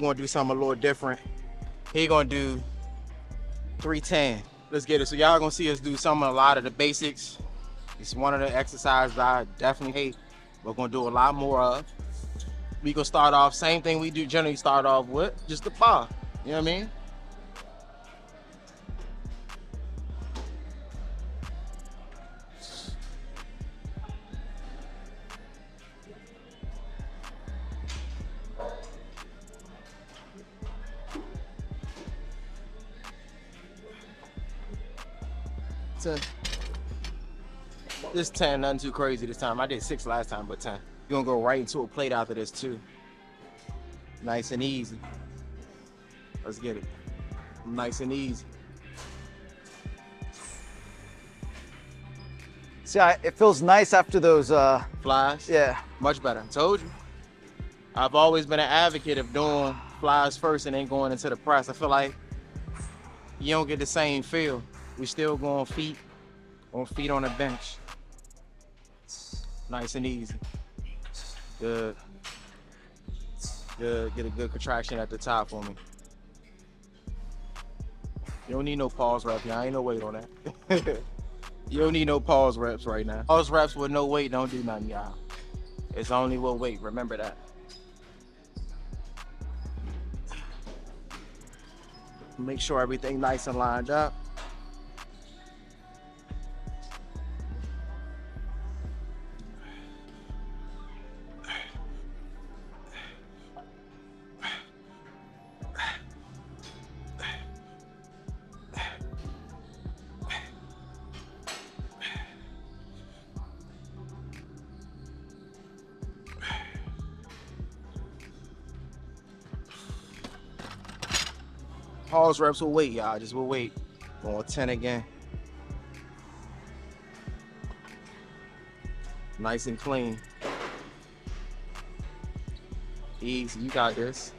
gonna do something a little different. He gonna do 310. Let's get it. So y'all gonna see us do a lot of the basics. It's one of the exercises I definitely hate. We're gonna do a lot more of. We gonna start off, same thing we do generally start off with, just the bar. You know what I mean? This 10, nothing too crazy this time. I did 6 last time, but 10. You're gonna go right into a plate after this too. Nice and easy. Let's get it. Nice and easy. See, it feels nice after those. Flies? Yeah. Much better. I told you. I've always been an advocate of doing flies first and then going into the press. I feel like you don't get the same feel. We still going feet on the bench. Nice and easy. Good. Good. Get a good contraction at the top for me. You don't need no pause rep, y'all. Ain't no weight on that. You don't need no pause reps right now. Pause reps with no weight don't do nothing, y'all. It's only with weight. Remember that. Make sure everything nice and lined up. Pause reps will wait, y'all. Just will wait. Going 10 again. Nice and clean. Easy. You got this.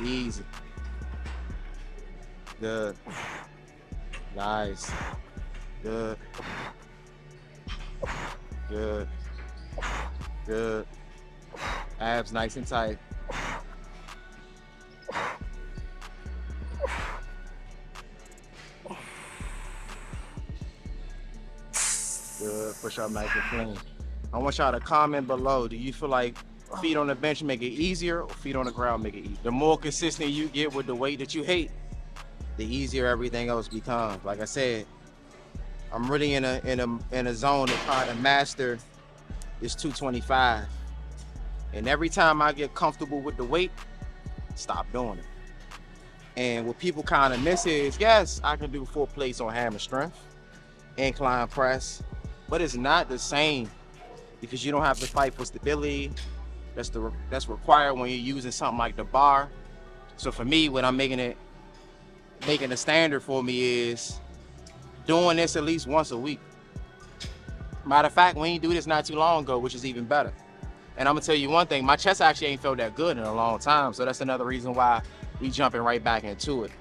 Easy. Good. Nice. Good. Good. Good. Abs nice and tight. Good. Push up nice and clean. I want y'all to comment below. Do you feel like feet on the bench make it easier or feet on the ground make it easier? The more consistent you get with the weight that you hate, the easier everything else becomes. Like I said, I'm really in a zone to try to master this 225. And every time I get comfortable with the weight, stop doing it. And what people kind of miss is, yes, I can do 4 plates on hammer strength, incline press, but it's not the same because you don't have to fight for stability. That's required when you're using something like the bar. So for me, what I'm making a standard for me is doing this at least once a week. Matter of fact, we do this not too long ago, which is even better. And I'm gonna tell you one thing, my chest actually ain't felt that good in a long time. So that's another reason why we jumping right back into it.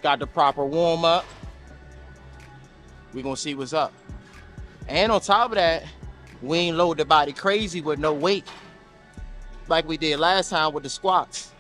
Got the proper warm up. We gonna see what's up. And on top of that, we ain't load the body crazy with no weight like we did last time with the squats.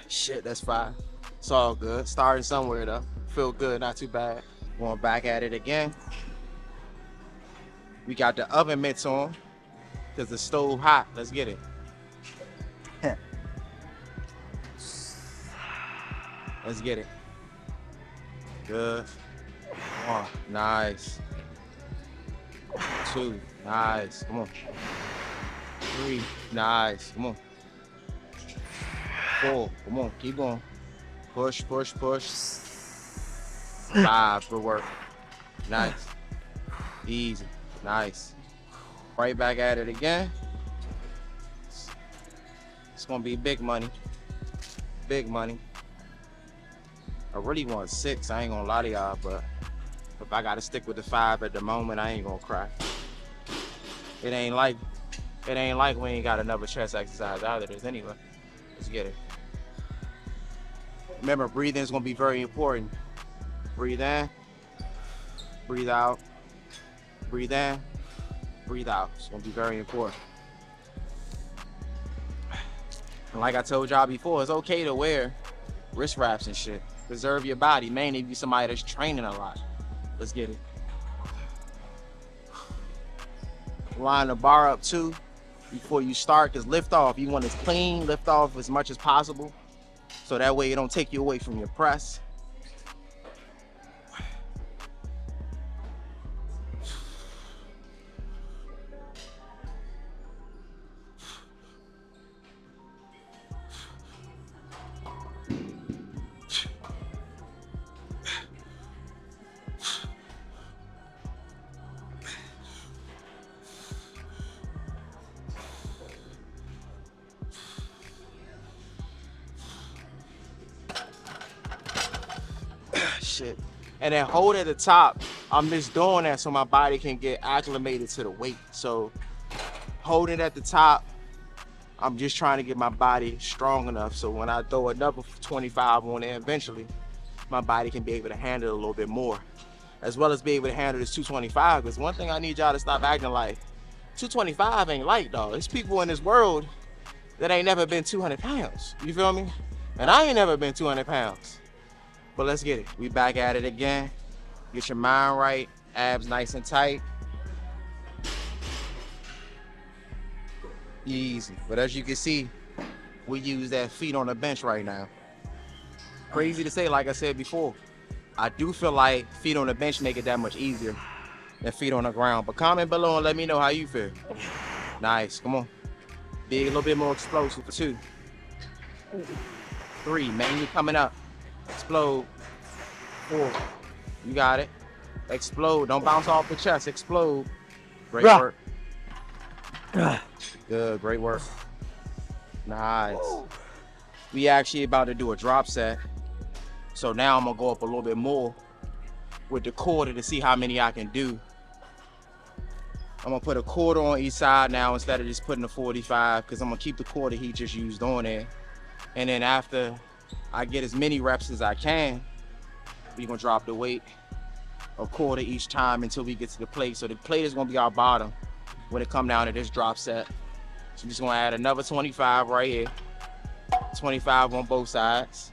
Shit, that's fine. It's all good. Starting somewhere though. Feel good, not too bad. Going back at it again. We got the oven mitts on because the stove hot. Let's get it. Let's get it. Good. 1, nice. 2, nice. Come on. 3, nice. Come on. 4, come on, keep going. Push, push, push. 5, good work. Nice. Easy, nice. Right back at it again. It's gonna be big money. Big money. I really want 6. I ain't gonna lie to y'all, but if I gotta stick with the 5 at the moment, I ain't gonna cry. It ain't like we ain't got another chest exercise either. There's anyway. Let's get it. Remember, breathing is gonna be very important. Breathe in, breathe out, breathe in, breathe out. It's gonna be very important. And like I told y'all before, it's okay to wear wrist wraps and shit. Preserve your body, mainly if you're somebody that's training a lot. Let's get it. Line the bar up too before you start, because lift off, you want it clean, lift off as much as possible. So that way it don't take you away from your press. Shit. And then hold at the top. I'm just doing that so my body can get acclimated to the weight. So hold it at the top. I'm just trying to get my body strong enough so when I throw another 25 on there eventually, my body can be able to handle it a little bit more, as well as be able to handle this 225. Because one thing I need y'all to stop acting like 225 ain't light, dog. There's people in this world that ain't never been 200 pounds. You feel me? And I ain't never been 200 pounds. But let's get it. We back at it again. Get your mind right, abs nice and tight. Easy. But as you can see, we use that feet on the bench right now. Crazy to say, like I said before, I do feel like feet on the bench make it that much easier than feet on the ground. But comment below and let me know how you feel. Nice, come on. Be a little bit more explosive. 2, 3, mainly coming up. Explode. 4. You got it. Explode. Don't bounce off the chest. Explode. Great work. Good. Great work. Nice. We actually about to do a drop set. So now I'm going to go up a little bit more with the quarter to see how many I can do. I'm going to put a quarter on each side now instead of just putting a 45, because I'm going to keep the quarter he just used on there. And then after I get as many reps as I can, we're gonna drop the weight a quarter each time until we get to the plate. So the plate is gonna be our bottom when it come down to this drop set. So I'm just gonna add another 25 right here. 25 on both sides.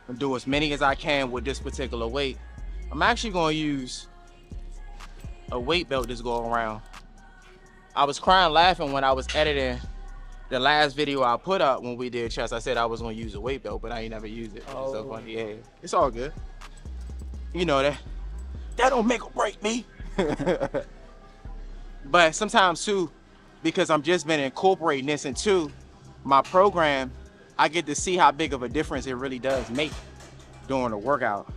And do as many as I can with this particular weight. I'm actually gonna use a weight belt that's going around. I was crying laughing when I was editing the last video I put up when we did chest. I said I was gonna use a weight belt, but I ain't never used it. Oh. So funny. Yeah, it's all good. You know that don't make or break me. But sometimes too, because I'm just been incorporating this into my program, I get to see how big of a difference it really does make during the workout.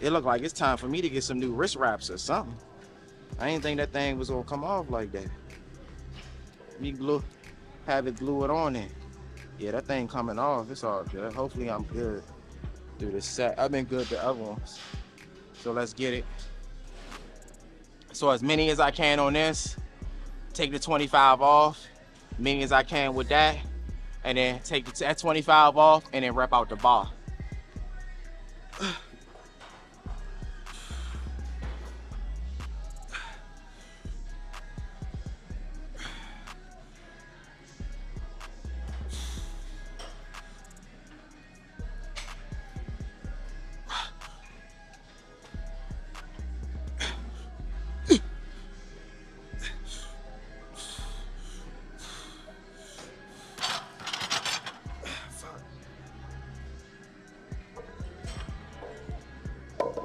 It looked like it's time for me to get some new wrist wraps or something. I didn't think that thing was gonna come off like that. Me have it glue it on there. Yeah, that thing coming off, it's all good. Hopefully I'm good through this set. I've been good the other ones. So let's get it. So as many as I can on this, take the 25 off, many as I can with that, and then take that 25 off and then rep out the bar.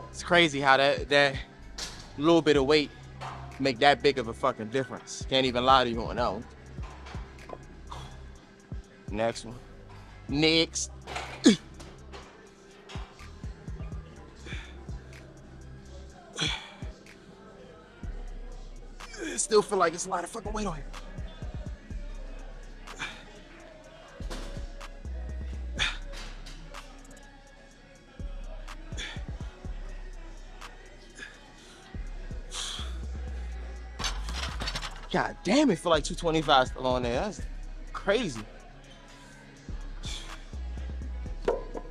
It's crazy how that little bit of weight make that big of a fucking difference. Can't even lie to you on that one. Next one. Next. Still feel like it's a lot of fucking weight on here. God damn, it feel like 225 still on there. That's crazy.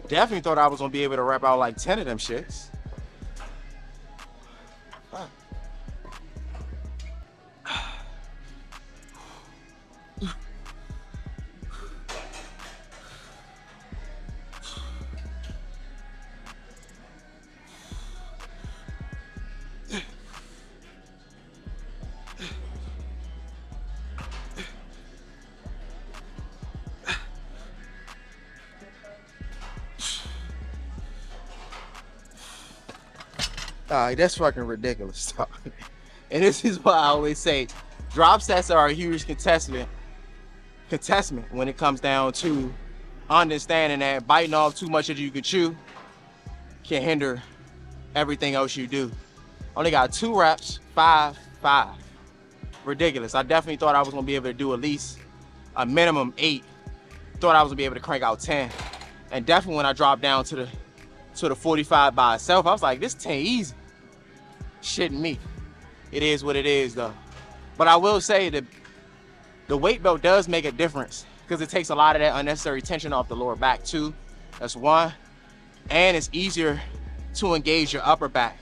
Definitely thought I was gonna be able to rep out like 10 of them shits. That's fucking ridiculous. And this is why I always say drop sets are a huge contestment when it comes down to understanding that biting off too much that you can chew can hinder everything else you do. Only got 2 reps, 5. Ridiculous. I definitely thought I was gonna be able to do at least a minimum 8. Thought I was gonna be able to crank out 10. And definitely when I dropped down to the 45 by itself, I was like, this 10 easy. Shitting me. It is what it is though. But I will say that the weight belt does make a difference because it takes a lot of that unnecessary tension off the lower back too. That's one. And it's easier to engage your upper back.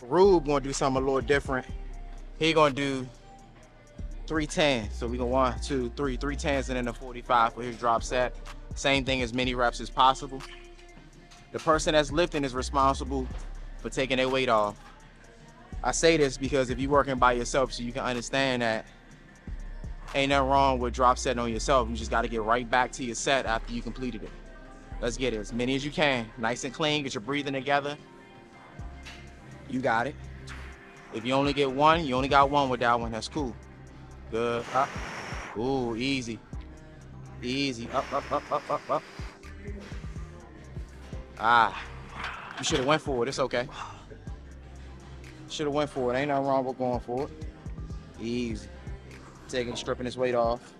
Rube gonna do something a little different. He gonna do 3 10s. So we go 1, 2, 3 10s and then a 45 for his drop set. Same thing, as many reps as possible. The person that's lifting is responsible for taking their weight off. I say this because if you're working by yourself, so you can understand that ain't nothing wrong with drop setting on yourself. You just got to get right back to your set after you completed it. Let's get it as many as you can. Nice and clean, get your breathing together. You got it. If you only get 1, you only got 1 with that one. That's cool. Good. Up. Ooh, easy. Easy. Up. You should have went for it. It's okay. Should have went for it. Ain't nothing wrong with going for it. Easy. Stripping his weight off.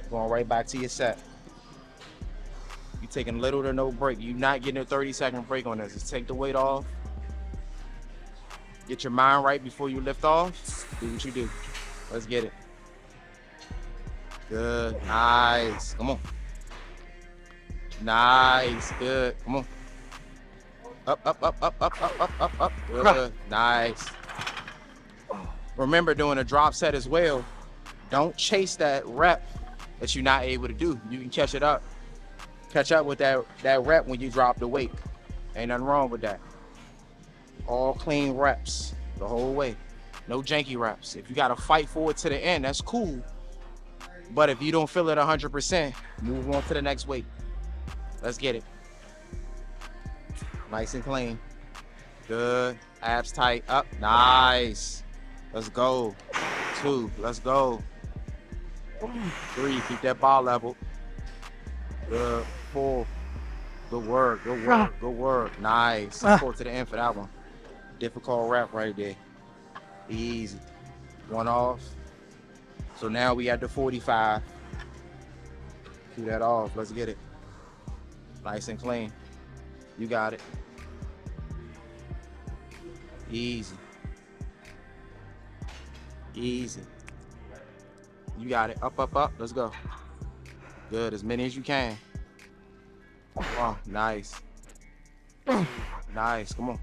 Going right back to your set. You taking little to no break. You're not getting a 30-second break on this. Just take the weight off. Get your mind right before you lift off. Do what you do. Let's get it. Good. Nice. Come on. Nice. Good. Come on. Up. Good. Nice. Remember, doing a drop set as well, don't chase that rep that you're not able to do. You can catch up with that rep when you drop the weight. Ain't nothing wrong with that. All clean reps the whole way. No janky reps. If you got to fight for it to the end, that's cool. But if you don't feel it 100%, move on to the next weight. Let's get it. Nice and clean. Good. Abs tight. Up. Nice. Let's go. 2. Let's go. 3. Keep that bar level. Good. 4. Good work. Good work. Nice. Support to the end for that one. Difficult rep right there. Easy. 1 off. So now we at the 45. Keep that off. Let's get it. Nice and clean. You got it. Easy. Easy. You got it. Up. Let's go. Good. As many as you can. Oh, nice. Nice. Come on.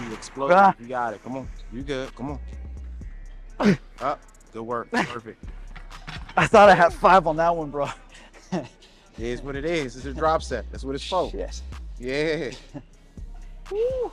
You explode. You got it. Come on. You good. Come on. Up. Good work. Perfect. I thought I had 5 on that one, bro. It is what it is. It's a drop set. That's what it's for. Shit. Yeah. Woo.